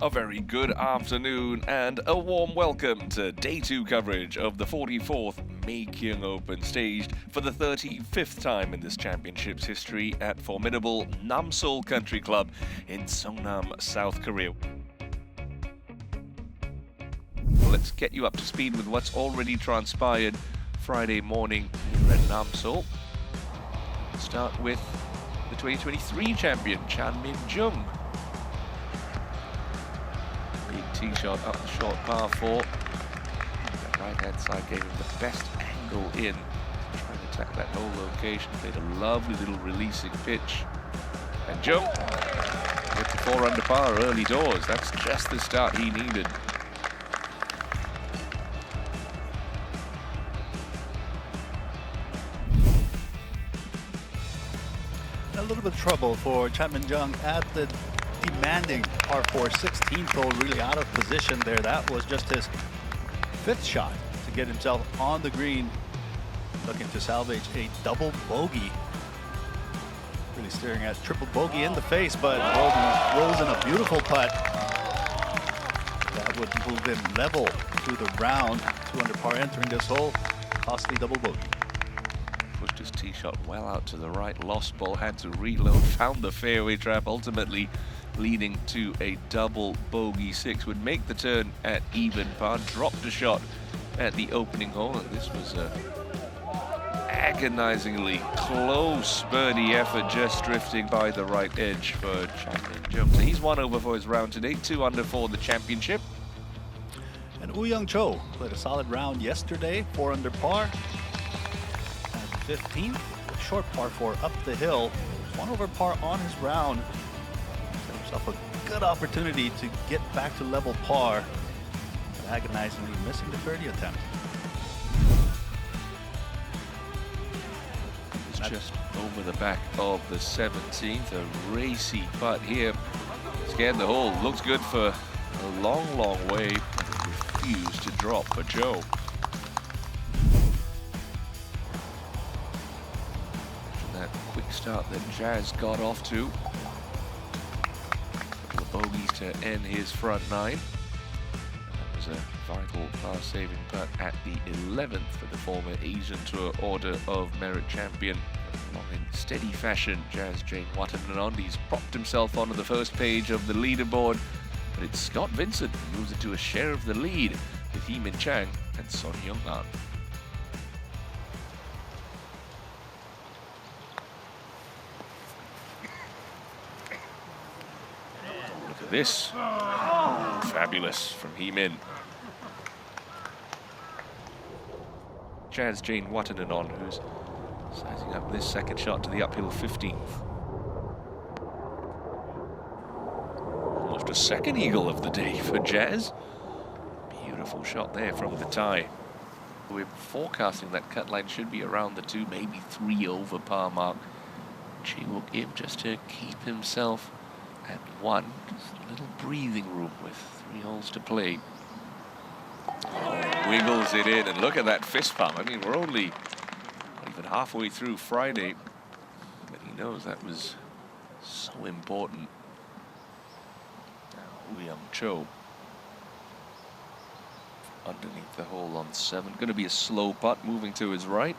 A very good afternoon and a warm welcome to Day 2 coverage of the 44th Maekyung Open, staged for the 35th time in this championship's history at formidable Namseol Country Club in Songnam, South Korea. Let's get you up to speed with what's already transpired Friday morning here at Namseol. Start with the 2023 champion, Min Jung. Tee shot up the short par 4. That right-hand side gave him the best angle in. Trying to attack that whole location. Played a lovely little releasing pitch. And Jung with the 4 under par early doors. That's just the start he needed. A little bit of trouble for Min Jung at the demanding par 4 16th hole, really out of position there. That was just his 5th shot to get himself on the green, looking to salvage a double bogey. Really staring at triple bogey in the face, but rolls in a beautiful putt. That would move him level through the round. 2 under par entering this hole. Costly double bogey. Pushed his tee shot well out to the right, lost ball, had to reload, found the fairway trap, ultimately leading to a double bogey 6. Would make the turn at even par, dropped a shot at the opening hole, and this was a agonizingly close birdie effort, just drifting by the right edge for Min Jung. So he's 1 over for his round today, 2 under for the championship. And Wuang played a solid round yesterday, 4 under par. 15th, a short par 4 up the hill, 1 over par on his round. Set himself a good opportunity to get back to level par, but agonizingly missing the birdie attempt. It's just over the back of the 17th, a racy putt here. Scanned the hole, looks good for a long, long way. Refused to drop for Joe. Quick start that Jazz got off to. A couple of bogeys to end his front 9. That was a vital par-saving putt at the 11th for the former Asian Tour Order of Merit champion. Along in steady fashion, Jazz Jane Watanabe's propped himself onto the first page of the leaderboard, but it's Scott Vincent who moves into a share of the lead with Min Jung and Son Young-an. This fabulous from Min. Jazz Jane Watanabe, who's sizing up this second shot to the uphill 15th. Almost a second eagle of the day for Jazz. Beautiful shot there from the tie. We're forecasting that cut line should be around the 2, maybe 3 over par mark. She will give just to keep himself at 1, just a little breathing room with 3 holes to play. Oh, wiggles it in, and look at that fist pump. I mean, we're only not even halfway through Friday, but he knows that was so important. Now, Wuang underneath the hole on 7. Going to be a slow putt, moving to his right.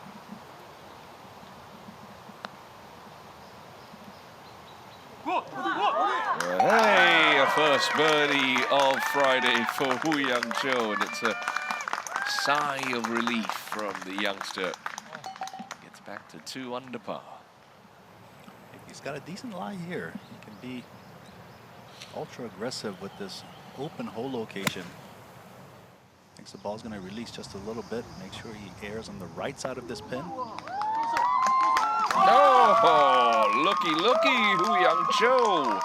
Hey, a first birdie of Friday for Wuang, and it's a sigh of relief from the youngster. Gets back to 2 under par. He's got a decent lie here. He can be ultra aggressive with this open hole location. Thinks the ball's going to release just a little bit. Make sure he airs on the right side of this pin. Oh, looky, Wuang.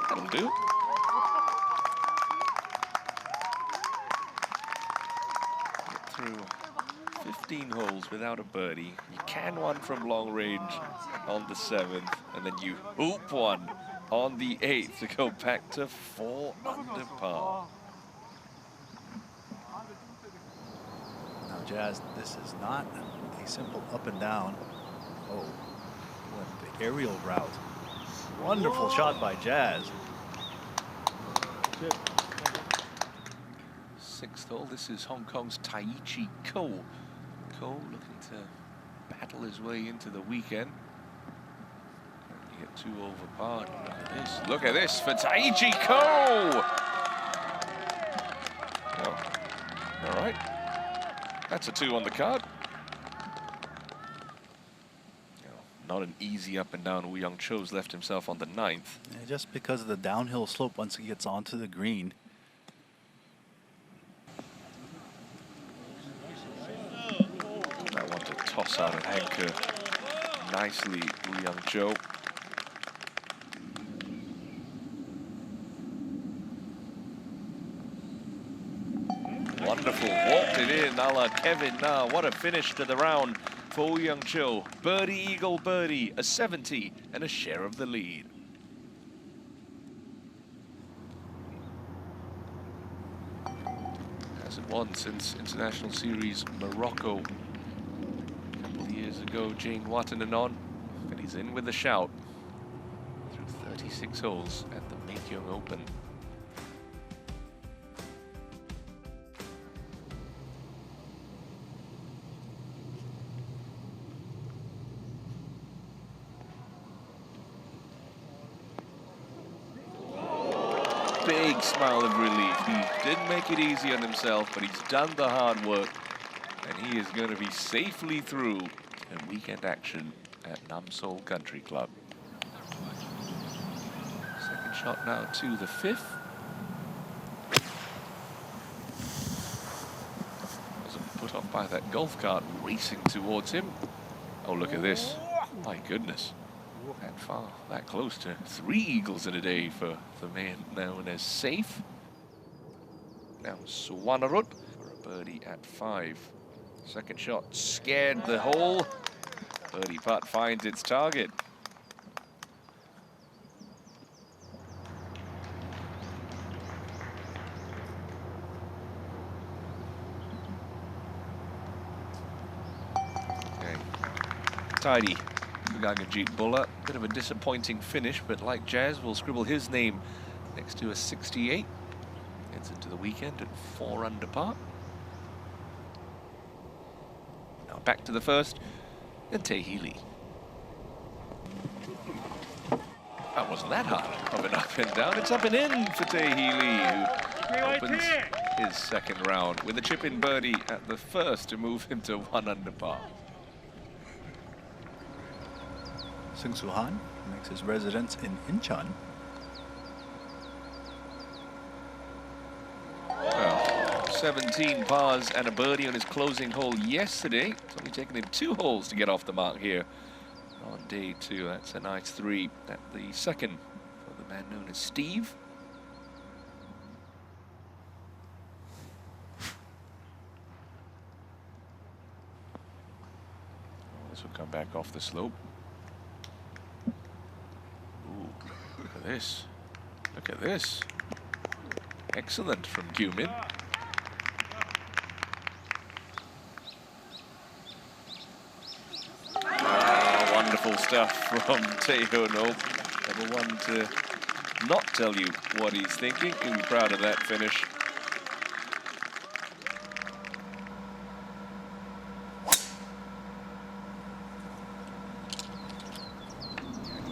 That'll do. Get through 15 holes without a birdie. You can one from long range on the 7th, and then you hoop one on the 8th to go back to 4 under par. Now, Jazz, this is not a simple up and down. Oh, what the aerial route. Wonderful shot by Jazz. Sixth hole. This is Hong Kong's Taichi Ko. Ko looking to battle his way into the weekend. You get 2 over par. Look at this. Look at this for Taichi Ko. Oh. All right. That's a 2 on the card. Not an easy up and down. Wuang Cho's left himself on the 9th. Yeah, just because of the downhill slope once he gets onto the green. That one to toss out and anchor nicely, Wuang Cho. Wonderful, walked it in, a la Kevin Na. What a finish to the round for Wuang Cho. Birdie, eagle, birdie, a 70 and a share of the lead. Hasn't won since International Series Morocco a couple of years ago. Jane Watananon, but he's in with a shout through 36 holes at the Maekyung Open. Big smile of relief. He didn't make it easy on himself, but he's done the hard work, and he is going to be safely through in weekend action at Nam Seoul Country Club. Second shot now to the 5th. Wasn't put off by that golf cart racing towards him. Oh, look at this. My goodness. That far, that close to 3 eagles in a day for the man known as Safe. Now Suwanarut for a birdie at 5. Second shot scared the hole. Birdie putt finds its target. Okay. Tidy. Gagajit Buller, bit of a disappointing finish, but like Jazz will scribble his name next to a 68. Gets into the weekend at 4 under par. Now back to the first, and Tae Hee Lee. That wasn't that hard of an up and down. It's up and in for Tae Hee Lee, who opens his second round with a chip-in birdie at the first to move him to 1 under par. Seung Soo Han makes his residence in Incheon. Well, 17 pars and a birdie on his closing hole yesterday. It's only taken him 2 holes to get off the mark here on day 2. That's a nice 3 at the second for the man known as Steve. This will come back off the slope. Look at this. Look at this. Excellent from Gyu-min. Wonderful stuff from Tae-ho No. Number 1 to not tell you what he's thinking. He'll be proud of that finish.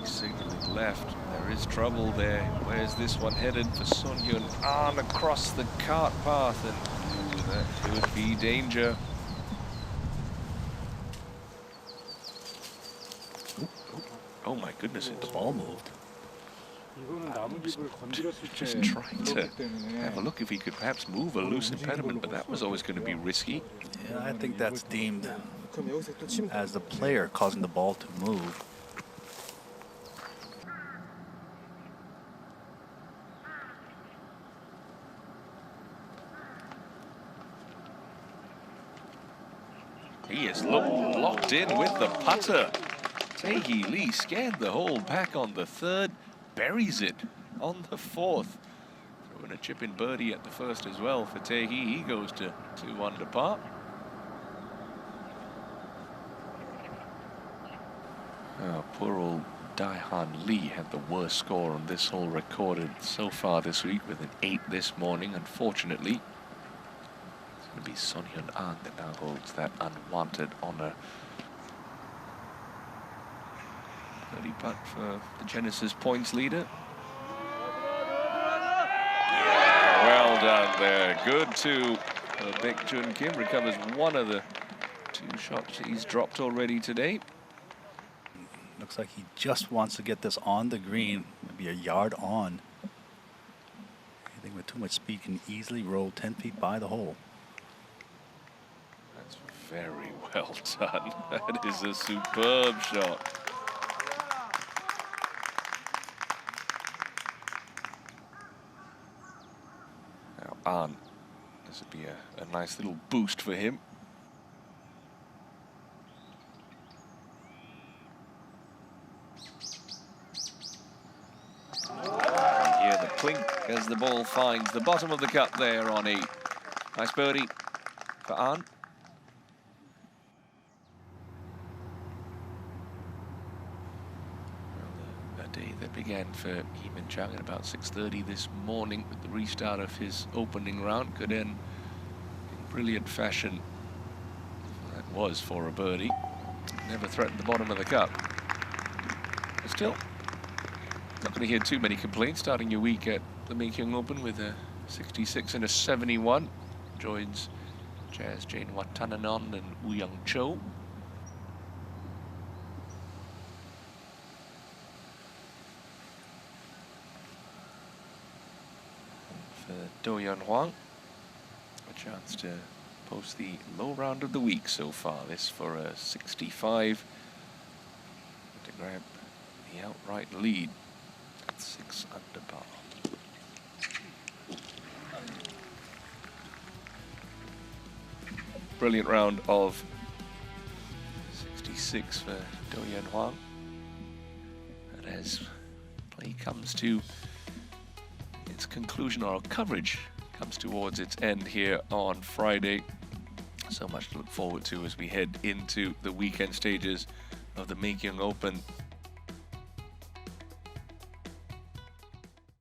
Signaling left. There is trouble there. Where's this one headed for Sun Hyun An across the cart path, and ooh, that could be danger. Oh my goodness, The ball moved. Just trying to have a look if he could perhaps move a loose impediment, but that was always going to be risky. Yeah, I think that's deemed as the player causing the ball to move. He is locked in with the putter. Tae Hee Lee scanned the hole back on the 3rd, buries it on the 4th. Throwing a chip-in birdie at the first as well for Tae Hee. He goes to 2 under par. Oh, poor old Daihan Lee had the worst score on this hole recorded so far this week with an 8 this morning. Unfortunately, it's going to be Son Hyun An that now holds that unwanted honor. 30 putt for the Genesis points leader. Well done there. Good too. Maekyung Kim recovers one of the 2 shots he's dropped already today. Looks like he just wants to get this on the green, maybe a yard on. Anything with too much speed can easily roll 10 feet by the hole. That's very well done. That is a superb shot. Now, An, this would be a nice little boost for him. Clink as the ball finds the bottom of the cup there on 8. Nice birdie for An. Well, a day that began for Min Jung at about 6:30 this morning with the restart of his opening round could end in brilliant fashion. That was for a birdie. Never threatened the bottom of the cup. But still, not going to hear too many complaints starting your week at the Maekyung Open with a 66 and a 71. Joins Jazz Jane Watananon and Wuang Cho. For Do-Yeon Hwang, a chance to post the low round of the week so far. This for a 65 to grab the outright lead. 6 under par. Brilliant round of 66 for Do-Yeon Hwang. And as play comes to its conclusion, or coverage comes towards its end here on Friday, so much to look forward to as we head into the weekend stages of the Maekyung Open.